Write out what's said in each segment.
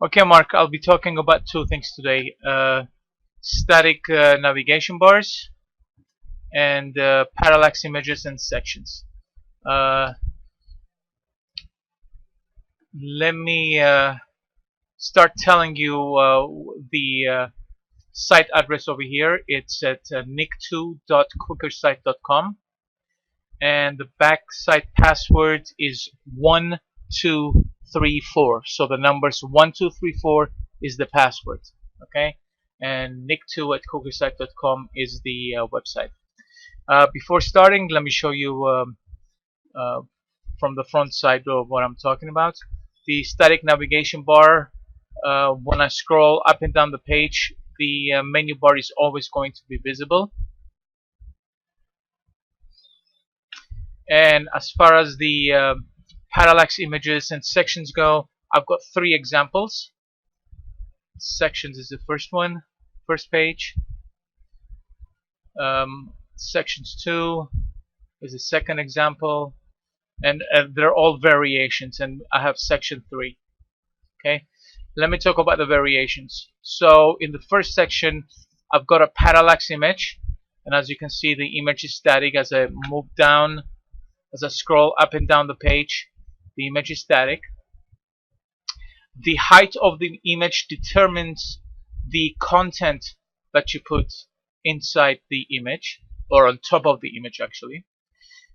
Okay, Mark, I'll be talking about two things today. Static navigation bars and parallax images and sections. Uh, Let me start telling you the site address over here. It's at nick2.quickersite.com, and the backside password is 1234. So the numbers 1234 is the password. Okay, and nick2 at quickersite.com is the website. Before starting, let me show you uh, from the front side of what I'm talking about. The static navigation bar, when I scroll up and down the page, the menu bar is always going to be visible. And as far as the parallax images and sections go, I've got three examples. Sections is the first one, first page. Sections 2 is the second example, and they're all variations, and I have section 3. Okay, let me talk about the variations. So in the first section, I've got a parallax image, and as you can see, the image is static. As I move down, as I scroll up and down the page, the image is static. The height of the image determines the content that you put inside the image, or on top of the image actually.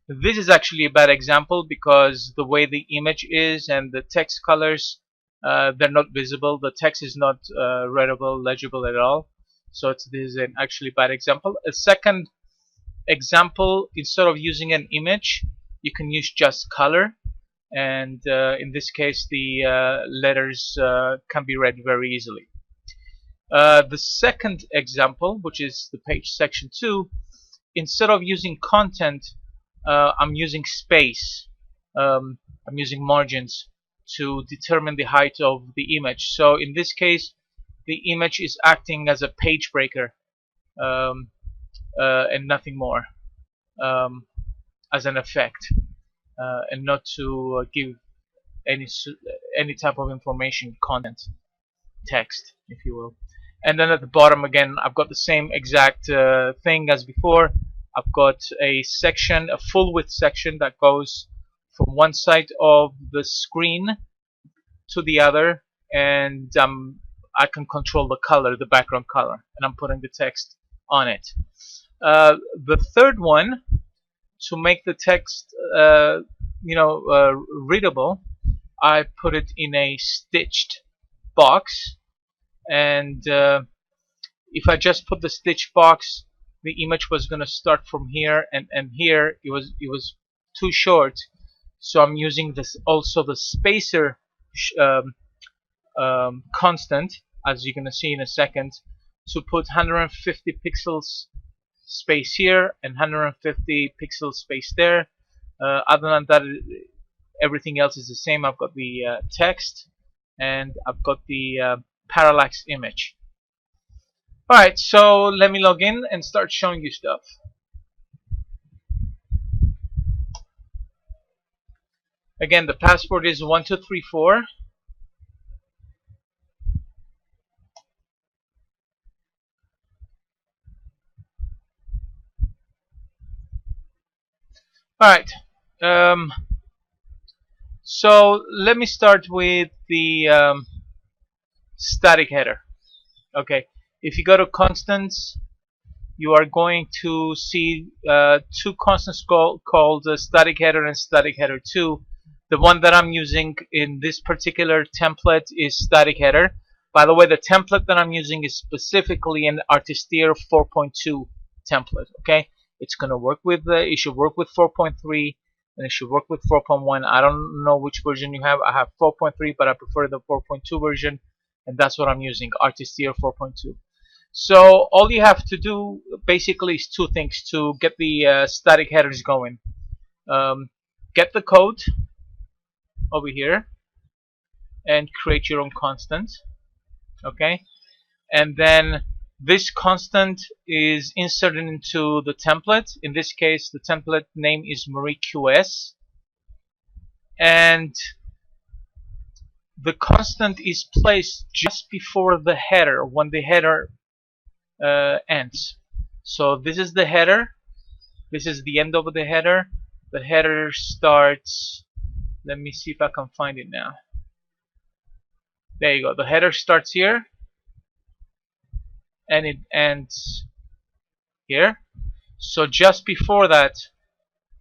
This is actually a bad example because the way the image is and the text colors, they're not visible. The text is not readable, legible at all. So this is an actually bad example. A second example, instead of using an image, you can use just color. And in this case, the letters can be read very easily. The second example, which is the page section 2, instead of using content, I'm using space. I'm using margins to determine the height of the image. So in this case, the image is acting as a page breaker and nothing more, as an effect, and not to give any type of information, content, text, if you will. And then at the bottom again, I've got the same exact thing as before. I've got a section, a full width section that goes from one side of the screen to the other, and I can control the color, the background color, and I'm putting the text on it. The third one, to make the text readable, I put it in a stitched box, and if I just put the stitched box, the image was going to start from here, and here it was too short, so I'm using this also the spacer constant, as you're going to see in a second, to put 150 pixels space here and 150 pixels space there. Other than that, everything else is the same. I've got the text, and I've got the parallax image. Alright, so let me log in and start showing you stuff. Again, the password is 1234. Alright, so let me start with the static header. Okay, if you go to constants, you are going to see two constants called static header and static header 2. The one that I'm using in this particular template is static header. By the way, the template that I'm using is specifically an Artisteer 4.2 template. Okay, it's gonna work with it should work with 4.3, and it should work with 4.1. I don't know which version you have. I have 4.3, but I prefer the 4.2 version, and that's what I'm using, Artisteer 4.2. So all you have to do basically is two things to get the static headers going. Get the code over here and create your own constant. Okay, and then this constant is inserted into the template. In this case, the template name is MarieQS, and the constant is placed just before the header when the header ends. So this is the header. This is the end of the header. The header starts. Let me see if I can find it now. There you go. The header starts here and it ends here. So just before that,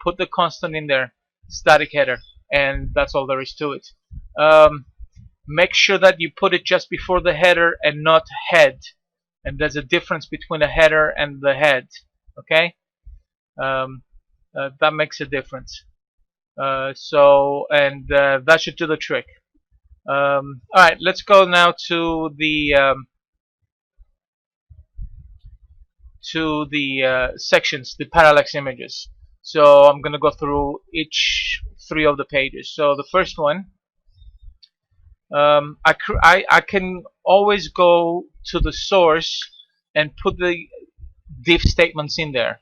put the constant in there, static header, and that's all there is to it. Make sure that you put it just before the header and not head. And there's a difference between a header and the head. Okay, that makes a difference. That should do the trick. All right, let's go now to the sections, the parallax images. So I'm going to go through each 3 of the pages. So the first one, I can always go to the source and put the diff statements in there.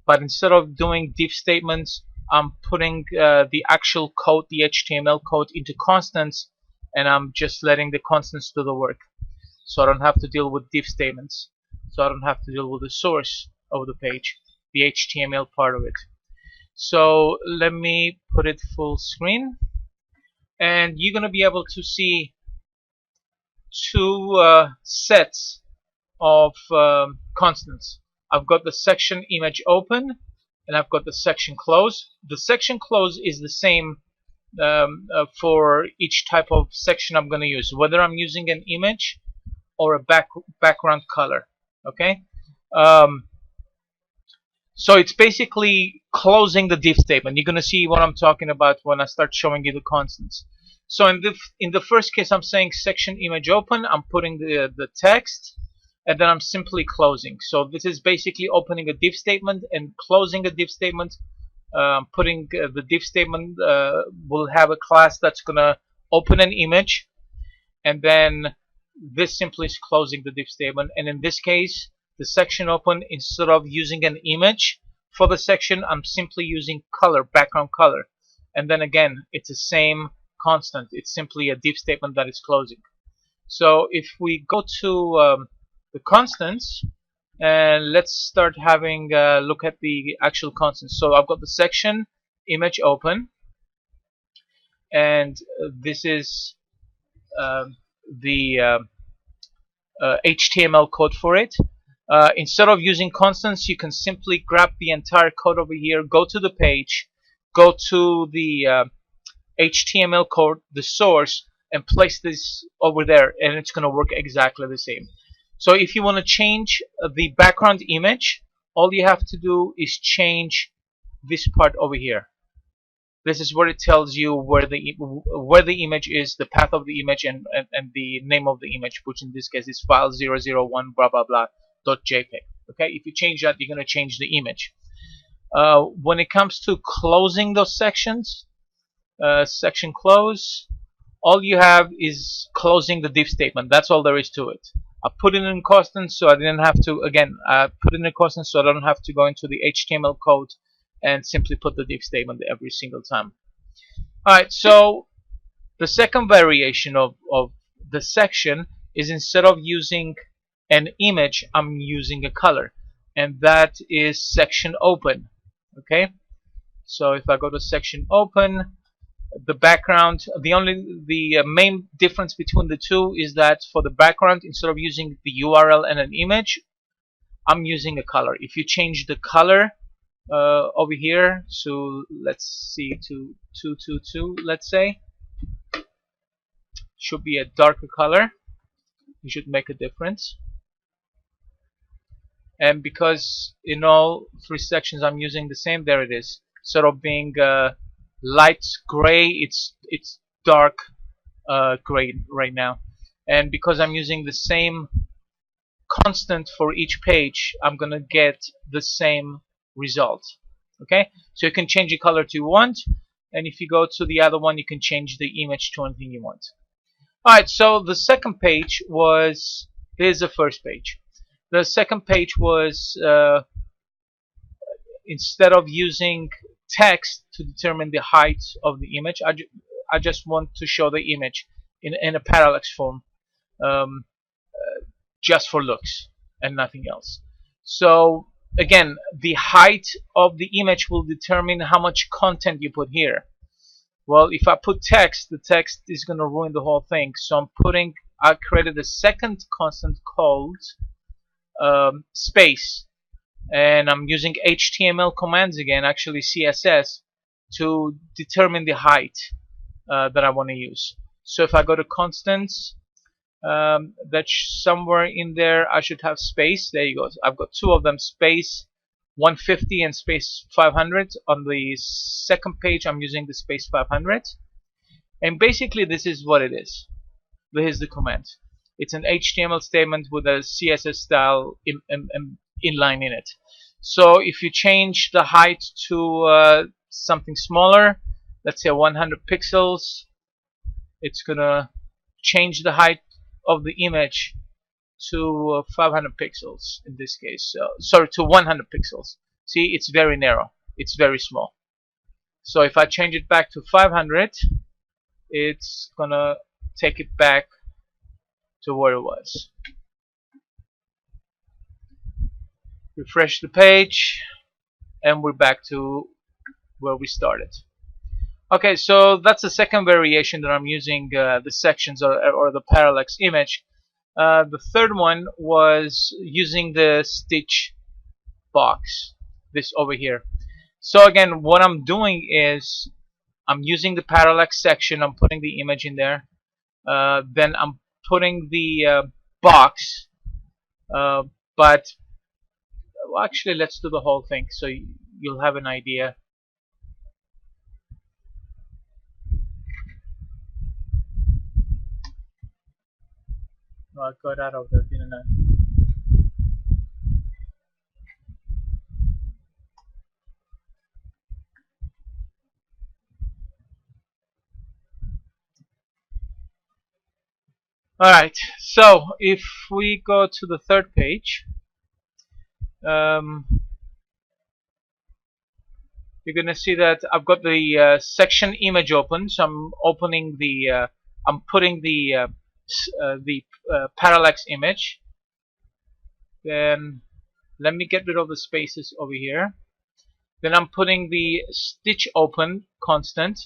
But instead of doing diff statements, I'm putting the actual code, the HTML code, into constants, and I'm just letting the constants do the work. So I don't have to deal with diff statements. So I don't have to deal with the source of the page, the HTML part of it. So let me put it full screen, and you're going to be able to see 2 sets of constants. I've got the section image open, and I've got the section close. The section close is the same for each type of section I'm going to use, whether I'm using an image or a background color. Okay, so it's basically closing the diff statement. You're going to see what I'm talking about when I start showing you the constants. So in the first case, I'm saying section image open. I'm putting the text, and then I'm simply closing. So this is basically opening a diff statement and closing a diff statement. Putting the diff statement will have a class that's going to open an image, and then this simply is closing the diff statement. And in this case, the section open, instead of using an image for the section, I'm simply using color, background color. And then again, it's the same constant. It's simply a diff statement that is closing. So if we go to the constants, and let's start having a look at the actual constants. So I've got the section image open, and this is the HTML code for it. Instead of using constants, you can simply grab the entire code over here, go to the page, go to the HTML code, the source, and place this over there, and it's going to work exactly the same. So if you want to change the background image, all you have to do is change this part over here. This is where it tells you where the image is, the path of the image, and the name of the image, which in this case is file 001 blah blah blah .jpg. Okay, if you change that, you're going to change the image. When it comes to closing those sections, section close, all you have is closing the diff statement. That's all there is to it. I put it in constants, so I didn't have to, again, I put it in constants so I don't have to go into the HTML code and simply put the diff statement every single time. Alright, so the second variation of the section is, instead of using an image, I'm using a color, and that is section open. Okay, so if I go to section open, the background, the main difference between the two is that for the background, instead of using the URL and an image, I'm using a color. If you change the color over here, so let's see, to 222, let's say, should be a darker color. You should make a difference. And because in all 3 sections I'm using the same, there it is. Instead of being light gray, it's dark gray right now. And because I'm using the same constant for each page, I'm gonna get the same result. Okay, so you can change the color to you want, and if you go to the other one, you can change the image to anything you want. Alright, so the second page was, here's the first page. The second page was, instead of using text to determine the height of the image, I just want to show the image. in a parallax form, um, just for looks and nothing else. So again, the height of the image will determine how much content you put here. Well, if I put text, the text is going to ruin the whole thing. So I created a second constant called space, and I'm using HTML commands again, actually CSS, to determine the height that I want to use. So if I go to constants, that's somewhere in there. I should have space. There you go. I've got two of them: space 150 and space 500. On the second page, I'm using the space 500, and basically this is what it is. Here's the command. It's an HTML statement with a CSS style inline in it. So if you change the height to something smaller, let's say 100 pixels, it's gonna change the height of the image to 500 pixels in this case. Sorry, to 100 pixels. See, it's very narrow. It's very small. So if I change it back to 500, it's gonna take it back to where it was. Refresh the page, and we're back to where we started. Okay, so that's the second variation that I'm using the sections or the parallax image. The third one was using the stitch box, this over here. So again, what I'm doing is I'm using the parallax section, I'm putting the image in there, then I'm putting the box, but well, actually let's do the whole thing so you'll have an idea. Oh, I got out of there, didn't I? Alright, so if we go to the third page, you're gonna see that I've got the section image open. So I'm opening the, I'm putting the parallax image. Then let me get rid of the spaces over here. Then I'm putting the stitch open constant,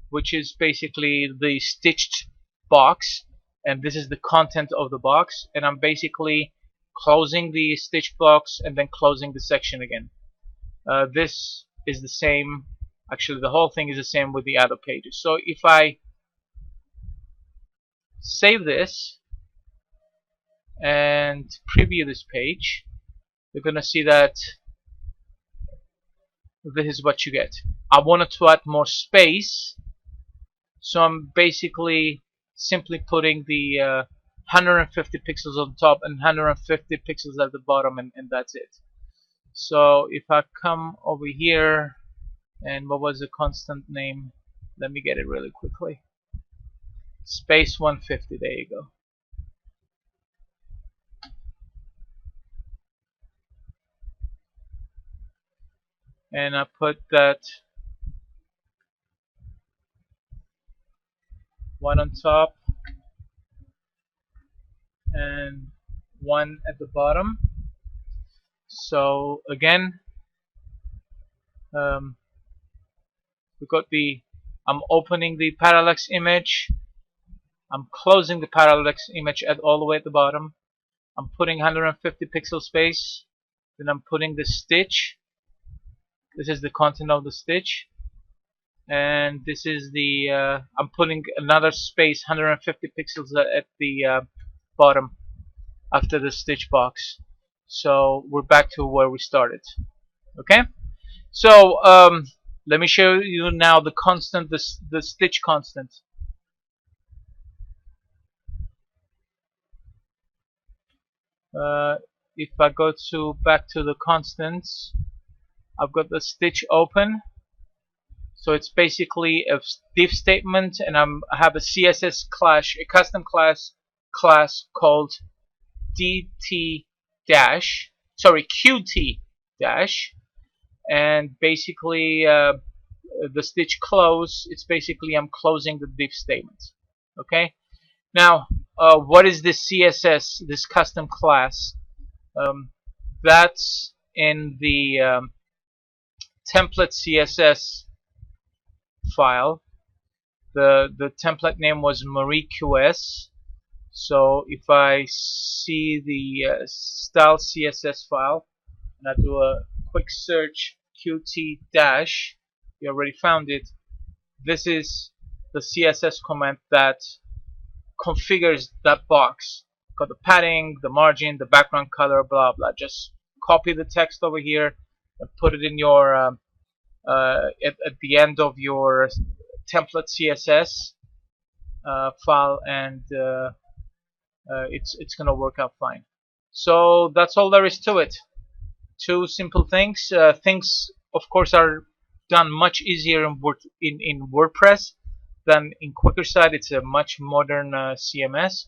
which is basically the stitched box, and this is the content of the box, and I'm basically closing the stitch box and then closing the section again. This is the same, actually the whole thing is the same with the other pages. So if I save this and preview this page, you're gonna see that this is what you get. I wanted to add more space, so I'm basically simply putting the 150 pixels on top and 150 pixels at the bottom, and that's it. So if I come over here, and what was the constant name? Let me get it really quickly. Space 150, there you go. And I put that one on top and one at the bottom. So again, we got the, I'm opening the parallax image, I'm closing the parallax image at all the way at the bottom, I'm putting 150 pixel space, then I'm putting the stitch. This is the content of the stitch, and this is the I'm putting another space 150 pixels at the bottom after the stitch box. So we're back to where we started. Okay, so let me show you now the constant, the stitch constant. If I go to back to the constants, I've got the stitch open. So it's basically a div statement, and I have a CSS class, a custom class called QT dash, and basically the stitch close. It's basically I'm closing the div statement. Okay, Now, what is this CSS, this custom class? Um, that's in the template CSS file. The template name was MarieQS. So if I see the style CSS file and I do a quick search qt dash, you already found it. This is the CSS command that configures that box. Got the padding, the margin, the background color, blah blah. Just copy the text over here and put it in your at the end of your template CSS file, and it's gonna work out fine. So that's all there is to it. Two simple things. Things, of course, are done much easier in WordPress than in QuickerSite. It's a much modern CMS,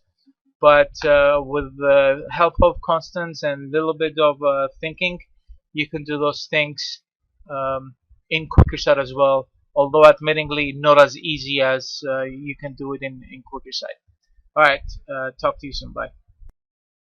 but with the help of constants and a little bit of thinking, you can do those things in QuickerSite as well. Although, admittingly, not as easy as you can do it in QuickerSite. All right, talk to you soon. Bye.